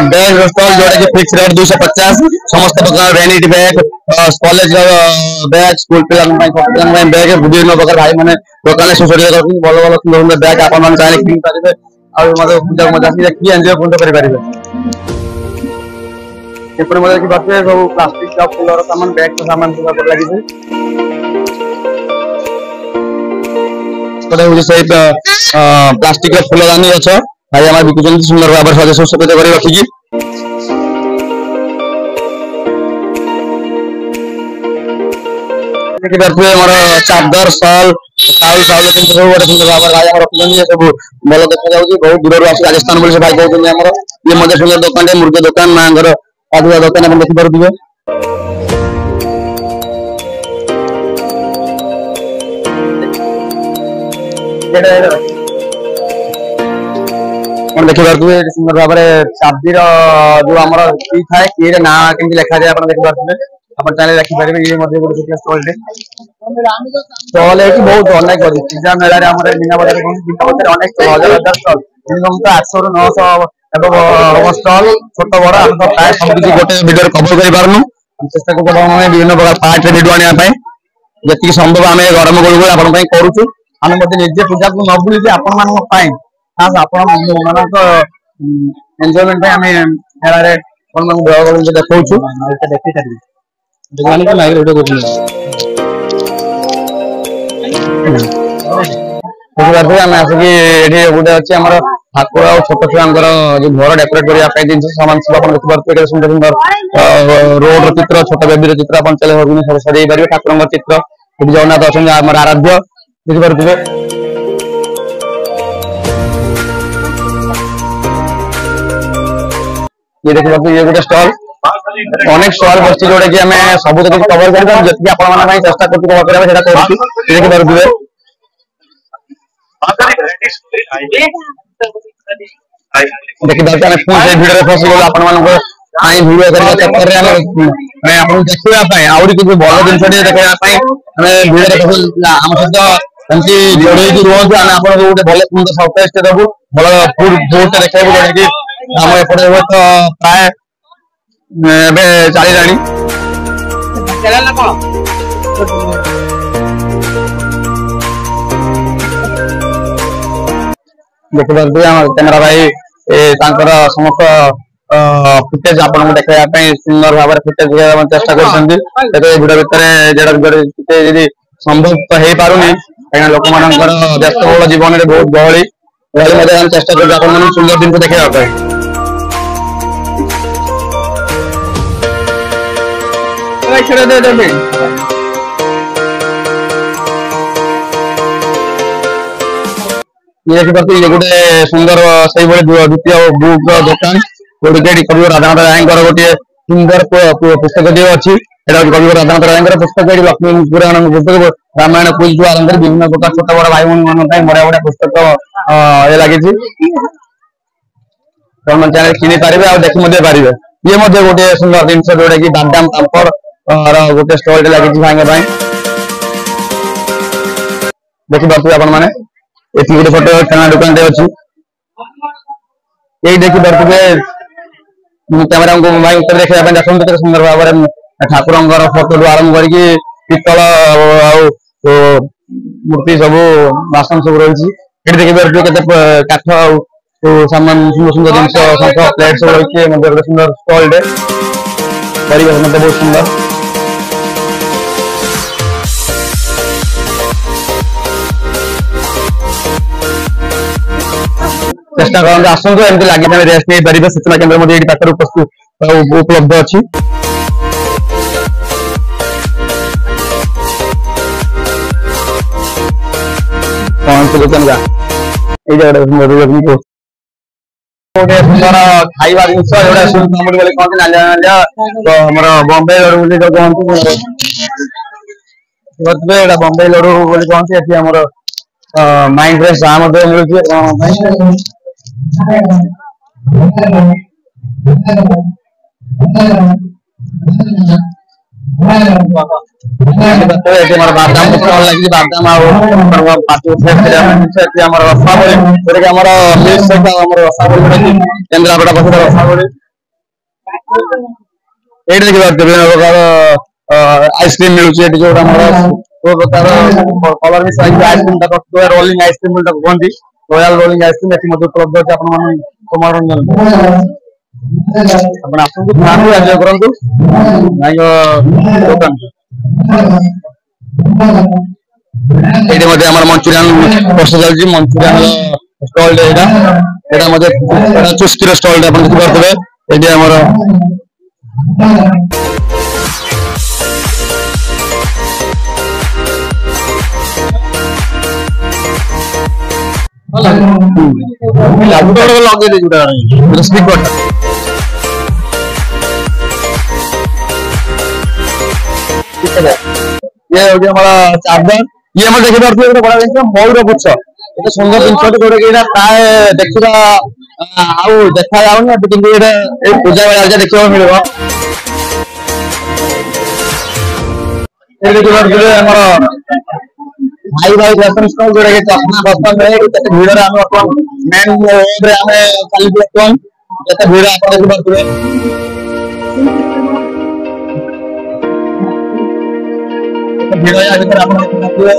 bag stall जोड़ा कि fix rate 250 समस्त प्रकार vanity bag college bag school पिला बैग विभिन्न प्रकार भाई मैंने दुकान सुसरिया करछन भलो भलो सुंदर सुंदर बैग आपन मन चाहे किन पारिबे आ मते पूजा मजा कि एन्जॉय पूर्ण करि पारिबे एपरे मजा कि बात सब प्लास्टिक का फूलर सामान बैग का सामान सब लागि छै कोडे सहित प्लास्टिक का फूलदानी अच्छा भाई हमारे बिकुचन सुंदर भाव सजन सफेद कर रखी चादर सॉल साउल साउल सब गोटे सुंदर भाव भाई रखुच्च सब भल देखा जाऊँगी बहुत दूर आस राजस्थान बोली भाई कहते ये मध्य सुंदर दुकान मुर्गा दुकान माँ पादुआ दुकान आप देखिपे देखिए सुंदर भाव चाबीर जो आम की थाए की ना केमती लिखा जाए आप देखिए आप चाहे रखिपारे ये गोटे स्टल स्टल है बहुत अनेक अच्छी पूजा मेला मीना बजार अनेक हजार हजार स्टल मिनिमम तो 800 ରୁ 900 स्टल छोट बड़ आम तो प्राय सब किसी गोटे भिडियो कवर कर पार्नु चेष्टा कर विभिन्न प्रकार पार्ट भिडियो आने जी संभव आम गरम गुड़ आप करुचु आम निजे पूजा को न भूल आपण मान खास आपण मानक एंजॉयमेंट आम मेला देखा आसिक गोटे अच्छी आम ठाकुर आ छोट छुआ जो घर डेकोरेट करने जिन सामान सब देखिए सुंदर सुंदर रोड चित्र छोट बेबी चित्र आप चले सजाई पारे ठाकुर चित्र जगन्नाथ अच्छा आम आराध्य देखिपे ये देखिए ये गोटे स्टल अनेक स्टल बच्ची जोड़ा कि आम सब तो किसी कवर कर जी आप चेष्टा कर कवर देखिए देखिए भिडियो फसी गलु आप भिडियो करने चक्कर में आपको देखा आहरी किसी भल जिन देखा भिडियो आम सहित एमती जोड़े रुहतु आम आप गोटे भले सुंदर सरप्राइज टे देवु भल फुड फुड देखा जोटा कि आम एपटे हुए तो प्राय चली देखिए कैमेरा भाई समस्त फुटेज आपको देखा सुंदर भाव फुटेज चेष्टा कर भिडियो भितर संभव तो हो पारे कहीं लोक मान व्यस्तबहुल जीवन में बहुत गहली चेष्टा कर सुंदर दिन को देखा ये देखिए ये गोटे सुंदर से द्वितीय बुक दुकान जोटे कवि राधानाथ राय गोटे सुंदर पुस्तक अच्छी कवि राधानाथ राय पुस्तक लक्ष्मी पुराण पुस्तक रामायण कुल जो आरंभ विभिन्न प्रकार छोट बड़ भाई भूमि मान बढ़िया बढ़िया पुस्तक ये लगी चैनल किनी पारे आ देखी पारे ये गोटे सुंदर जिन जोटा कि बादाम पापड़ गोटे स्टल लगी भाई देखिपे आपण मैंने ये गोटे छोटे खेलना दुकान अच्छी यही देखिपे कैमेरा को भाई उत्तर देखा देखते केते सुंदर भाव ठाकुर फोटो आरंभ करके पितल मूर्ति सब बासन सब रही देखिए केते काठ सामान सुंदर सुंदर जिन प्लेट सब रही गोटे सुंदर स्टल टे परिवेश मत बहुत सुंदर चेष्टा करते आसतु एमती लगे रेस्ट नहीं पारे सूचना केन्द्र पाखे उपस्थित उपलब्ध अच्छी दुकान का गोटे सुंदर खाଇବା ଜିନିଷ ଯୋଉଟା ସୁନ୍ଦର ବୋଲି କହନ୍ତି ନାଲିଆ ନାଲିଆ ତ ଆମର ବମ୍ବେ ଲଡୁ ବୋଲି କହନ୍ତି ବୋଧେ ଏଟା ବମ୍ବେ ଲଡୁ ବୋଲି କହନ୍ତି ଏଠି ଆମର ମାଇଣ୍ଡ ଫ୍ରେଶ ଚା ମଧ୍ୟ ମିଳୁଛି बादाम लगी बादाम रसावली रसावली केन्द्रापड़ा पाखे रसावली ଏଇଠି ଦେଖିପାରୁଥିବେ ବିଭିନ୍ନ ପ୍ରକାର ଆଇସ୍କ୍ରିମ ମିଳୁଛି ଏଠି ଯୋଉଟା ଆମର ସବୁ ପ୍ରକାର କଲର ମିଶା ହେଇକି ଆଇସ୍କ୍ରିମ ଟା ରଖିଥିବା ରୋଲିଂ ଆଇସ୍କ୍ରିମ ଯୋଉଟା କୁହନ୍ତି ରୟାଲ ରୋଲିଂ ଆଇସ୍କ୍ରିମ ଏଠି ମଧ୍ୟ ଉପଲବ୍ଧ ଅଛି ଆପଣ ମନୋରଞ୍ଜନ ଆପଣ ଆସନ୍ତୁ ଖାଆନ୍ତୁ ଏନ୍ଜୟ କରନ୍ତୁ ଭାଇଙ୍କ ଦୋକାନ ଏଇଠି ମଧ୍ୟ ଆମର ମଞ୍ଚୁରିଆନ ପ୍ରସ୍ତୁତ ଚାଲିଛି ମଞ୍ଚୁରିଆନ ଷ୍ଟଲ ଏଇଟା ଏଇଟା ମଧ୍ୟ ଚୁସ୍କିର ଷ୍ଟଲ ଆପଣ ଦେଖିପାରୁଥିବେ ଏଇଠି ଆମର ଲଗେଇ ଦେଇଛି ଗୋଟେ ସ୍ପିକର ये होगी हमारा चार्जर ये हम देखि पारथि ଗୋଟେ ବଡ ଜିନିଷ ମୟୂର ପୁଚ୍ଛ ଏତେ ସୁନ୍ଦର ଜିନିଷ ଗୋଟେ କି ଏଟା ପ୍ରାୟ ଦେଖିବା ଆଉ ଦେଖା ଯାଉନି କିନ୍ତୁ ଏଟା ଏଇ ପୂଜା ବେଳା ଦେଖିବାକୁ ମିଳିବ ଏ ଦେଖିପାରୁଥିବେ ଆମର ଭାଇ ଭାଇ ଫ୍ୟାସନ ଷ୍ଟୋର ଯୋଉଟା କି ଚଷମା ବସ୍ତା ମିଳେ କେତେ ଭିଡରେ ଆମେ ବର୍ତ୍ତମାନ ମେନ୍ ରୋଡରେ ଆମେ ଚାଲିଛୁ ବର୍ତ୍ତମାନ କେତେ ଭିଡ ଆପଣ ଦେଖିପାରୁଥିବେ ଭିଡ ୟା ଭିତରେ ଆପଣ ଦେଖିପାରୁଥିବେ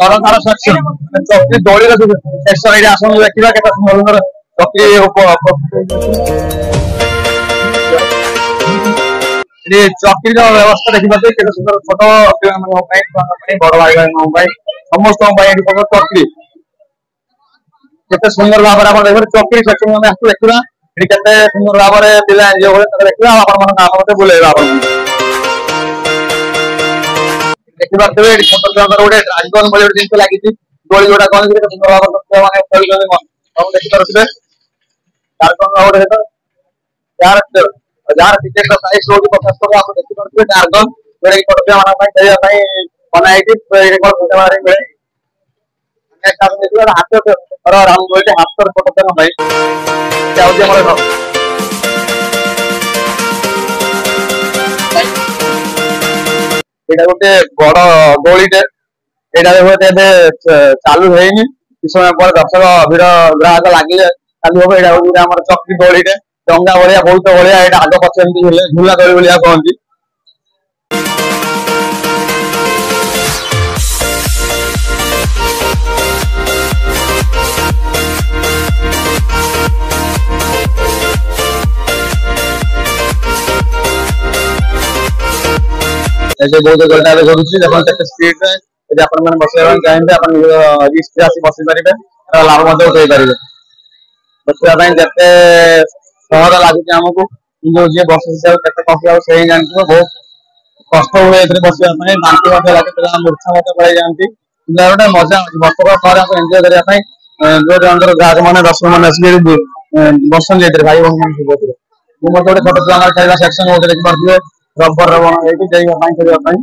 ସରକାର ସେକ୍ସନ ଚକ୍ରି ଦୋଳିର ସେକ୍ସନ ଏଠି ଆସନ୍ତୁ ଦେଖିବା କେତେ ସୁନ୍ଦର ସୁନ୍ଦର ଚକ୍ରି ଚକ୍ରିର ବ୍ୟବସ୍ଥା ଦେଖିପାରୁଥିବେ କେତେ ସୁନ୍ଦର ଛୋଟ ପିଲାମାନଙ୍କ ପାଇଁ ଛୁଆଙ୍କ ପାଇଁ ବଡ ଭାଇ ଭାଇମାନଙ୍କ ପାଇଁ ସମସ୍ତଙ୍କ ପାଇଁ ଏଠି ପ୍ରକାର ଚକ୍ରି କେତେ ସୁନ୍ଦର ଭାବରେ ଆପଣ ଦେଖିବେ ଚକ୍ରି ସେକ୍ସନ ଆମେ ଆସୁ ଦେଖିବା ଏଠି କେତେ ସୁନ୍ଦର ଭାବରେ ପିଲା ଏନ୍ଜୟ କରେ ତାକୁ ଦେଖିବା ଆପଣମାନଙ୍କ ନାମ ମଧ୍ୟ ବୁଲେଇବା ଆପଣଙ୍କୁ ଦେଖିପାରୁଥିବେ ଏଠି ଛୋଟ ଛୁଆଙ୍କର ଗୋଟେ ଡ୍ରାଗନ ଭଳି ଗୋଟେ ଜିନିଷ ଲାଗିଛି ଦୋଳି ଯୋଉଟା କହନ୍ତି କେତେ ସୁନ୍ଦର ଭାବରେ ଛୁଆମାନେ ଖେଳୁଛନ୍ତି ସବୁ ଦେଖିପାରୁଥିବେ ଡ୍ରାଗନ ଗୋଟେ ସହିତ ଯାହାର ଟିକେଟର ପ୍ରାଇସ୍ ରହୁଛି 50 ଟଙ୍କା ଆପଣ ଦେଖିପାରୁଥିବେ ଡ୍ରାଗନ ଯୋଉଟା କି ଛୋଟ ଛୁଆମାନଙ୍କ ପାଇଁ ଖେଳିବା ପାଇଁ ବନା ହେଇଛି ଏଇଠି କଣ ପୂଜା ମାରେ ମିଳେ ହାତ ରାମ ଦୋଳିଟେ ହାତର ଛୋଟ ଛୁଆଙ୍କ ପାଇଁ ଯାଉଛି ଆମର ଏଇଟା ଗୋଟେ ବଡ ଦୋଳିଟେ ଏଇଟା ହୁଏତ ଏବେ ଚାଲୁ ହେଇନି କିଛି ସମୟ ପରେ ଦର୍ଶକ ଭିଡ ଗ୍ରାହକ ଲାଗିଲେ ଚାଲୁ ହବ ଏଇଟା ହଉଛି ଆମର ଚକ୍ରି ଦୋଳିଟେ ଡଙ୍ଗା ଭଳିଆ ବହୁତ ଭଳିଆ ଏଇଟା ଆଗ ପଛ ଏମିତି ଝୁଲା ଦୋଳି ଭଳିଆ କହନ୍ତି ऐसे बहुत गलता है करूची जब तक स्पीड रे यदि आपण माने बसिया ପାଇଁ ଚାହିଁବେ ଆପଣ ରିସ୍କ ରେ ଆସି ବସି ପାରିବେ ତାର ଲାଭ ମଧ୍ୟ ଉଠାଇ ପାରିବେ ବସିବା ପାଇଁ ଯେତେ ସହଜ ଲାଗୁଛି ଆମକୁ କିନ୍ତୁ ଯିଏ ବସିଛି ଆଉ କେତେ କଷ୍ଟ ଆଉ ସେଇ ଜାଣିଥିବ ବହୁତ କଷ୍ଟ ହୁଏ ଏଥିରେ ବସିବା ପାଇଁ ବାନ୍ତି ମଧ୍ୟ ଲାଗେ ପିଲା ମୂର୍ଚ୍ଛା ମଧ୍ୟ ପଳେଇ ଯାଆନ୍ତି କିନ୍ତୁ ଗୋଟେ ମଜା ଅଛି ବର୍ଷକ ଥରେ ଆମେ ଏନ୍ଜୟ କରିବା ପାଇଁ ଯୋଉ ଆମର ଗ୍ରାହକ ମାନେ ଦର୍ଶକ ମାନେ ଆସିକି ବସନ୍ତି ଏଥିରେ ଭାଇ ଭଉଣୀ ମାନେ ସବୁ ଏଥିରେ ମୁଁ ମଧ୍ୟ ଗୋଟେ ଛୋଟ ଛୁଆଙ୍କର ଖେଳିବା ସେକ୍ସନ ଗୋଟେ ଦେଖିପାରୁଥିବେ ରବର ବଣ ହେଇକି ଯାଇବା ପାଇଁ ଖେଳିବା ପାଇଁ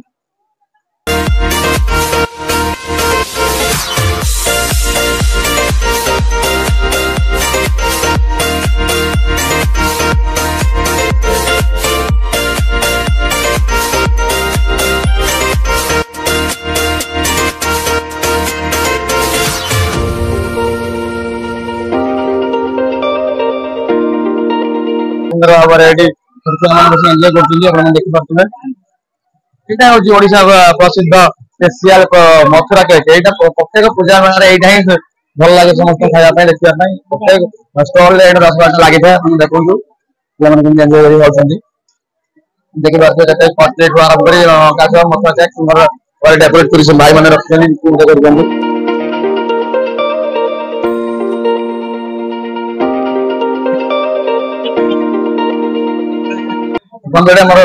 ସୁନ୍ଦର ଭାବରେ ଏଠି ଛୋଟମାନେ ବସି ଏନ୍ଜୟ କରୁଛନ୍ତି ଆପଣ ଦେଖିପାରୁଥିବେ ଏଇଟା ହଉଛି ଓଡିଶା ପ୍ରସିଦ୍ଧ ସ୍ପେସିଆଲ ମଥୁରା କେକ୍ ଏଇଟା ପ୍ରତ୍ୟେକ ପୂଜା ମେଳାରେ ଏଇଟା ହିଁ ଭଲ ଲାଗେ ସମସ୍ତଙ୍କୁ ଖାଇବା ପାଇଁ ଦେଖିବା ପାଇଁ ପ୍ରତ୍ୟେକ ଷ୍ଟଲରେ ଏଇଟା 10-12ଟା ଲାଗିଥାଏ ଆପଣ ଦେଖନ୍ତୁ ପିଲାମାନେ କେମିତି ଏନ୍ଜୟ କରି ଯାଉଛନ୍ତି ଦେଖିପାରୁଥିବେ କେତେ କଟଲେଟରୁ ଆରମ୍ଭ କରି କାଜ ମଥୁରା କେକ୍ ସୁନ୍ଦର ଘରେ ଡେକୋରେଟ୍ କରି ସବୁ ଭାଇମାନେ ରଖିଛନ୍ତି ପୂଜା କରୁଛନ୍ତି बंदे मर